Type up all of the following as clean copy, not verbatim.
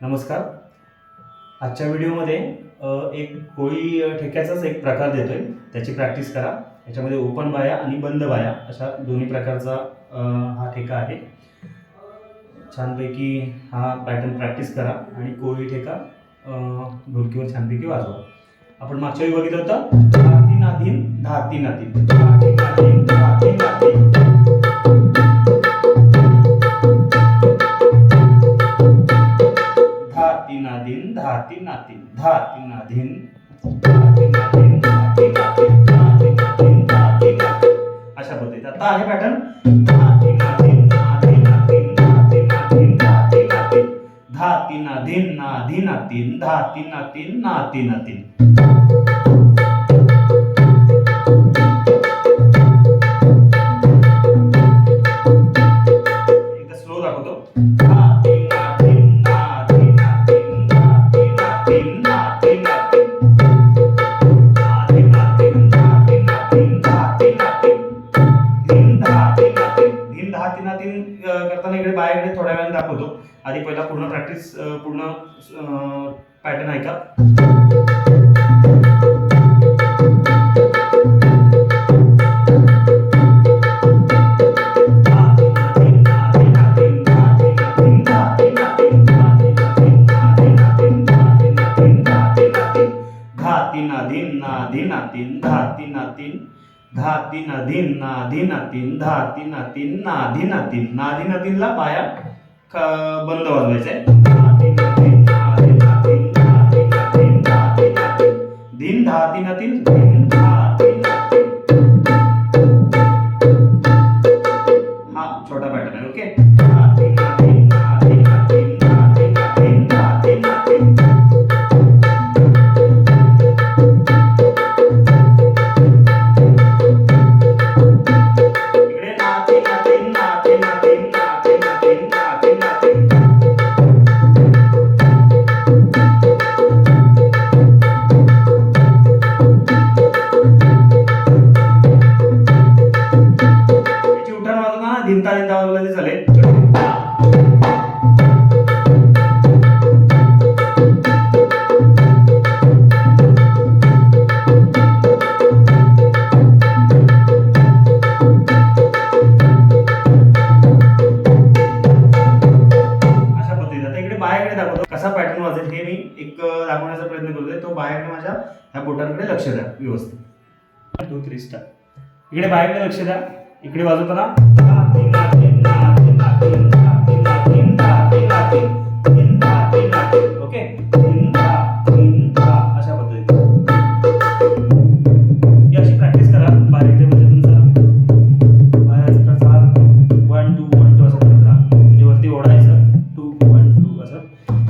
नमस्कार. आजच्या व्हिडिओमध्ये एक कोळी ठेक्याचाच एक प्रकार देतोय, त्याची प्रॅक्टिस करा. याच्यामध्ये ओपन बाया आणि बंद बाया अशा दोन्ही प्रकारचा हा ठेका आहे. छानपैकी हा पॅटर्न प्रॅक्टिस करा आणि कोळी ठेका ढोलकीवर छानपैकी वाजवा. आपण मागच्या वेळी बघितलं होतं धा तीन आधीन धा तीन आधीन धा तीन आधीन धा तीन आधीन. नादिन धाती नातिन धाती नादिन धाती नादिन धाती नातिन धाती नादिन धाती नातिन अशा पद्धतीने आता आहे पॅटर्न धाती नादिन नादी नातिन धाती नादिन धाती नातिन धाती नादिन नादी नातिन धाती नातिन नाती नातिन. एकदा स्लो दाखवतो. करताना इकडे बायाकडे थोड्या वेळाने दाखवतो. आधी पहिला पूर्ण प्रॅक्टिस पूर्ण पॅटर्न ऐका. धाती नादिन नादी नातिन धाती नातिन धाती नादिन नादी नातिन धाती नातिन नादी नातिन. नादी नातिनला पाया बंद वाजवायचा आहे. धाती नादिन नादी नातिन धाती नादिन धाती नातिन दिन धाती नातिन दिन धाती नातिन. हा छोटा पॅटर्न आहे. ओके. धाती नादिन नादी नातिन धाती नादिन धाती नातिन. धिंता धिंता वाजवलं चालेल. अशा पद्धतीने आता इकडे बायाकडे दाखवतो कसा पॅटर्न वाजेल हे मी एक दाखवण्याचा प्रयत्न करतोय. तो बायाकडे माझ्या ह्या बोटांकडे लक्ष द्या व्यवस्थित. 1 2 3 स्टार्ट. इकडे बायाकडे लक्ष द्या. इकडे वाजवताना धाती नादिन नादी नातिन धाती नादिन धाती नातिन दिन धाती नातिन. ओके. दिन धा अशा पद्धतीने याची प्रॅक्टिस करा. बारीकडे म्हणजे तुमचा बायाचा कसा 1 2 1 2 असं करत राहा. म्हणजे वरती ओढायचं 2 1 2 असं.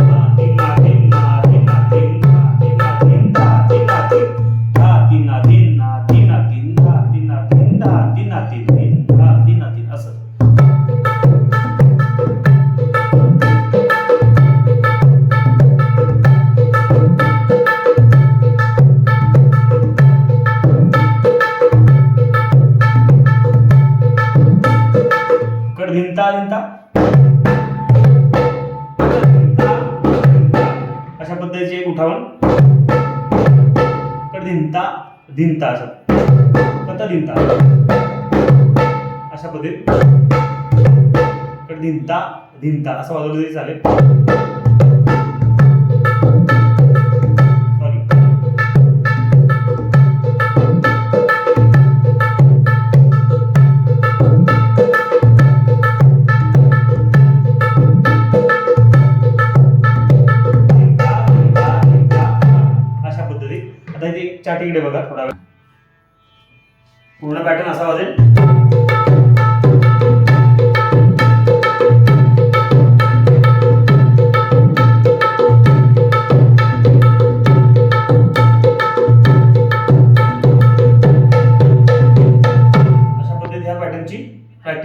धाती नादिन नादी नातिन धाती नादिन धाती नातिन धाती नादिन नादी नातिन धाती नादिन धाती नातिन दिन धाती नातिन असं. कड धिंता धिंता अशा पद्धतीचे एक उठावण. कड धिंता धिंता असं. कत धिंता अशा पद्धतीत. कड धिंता धिंता असं वाजवलं तरी चालेल. सॉरी. अशा पद्धतीत आता इथे चाटी इकडे बघा थोडा वेळ. पूर्ण पॅटर्न असा वाजेल.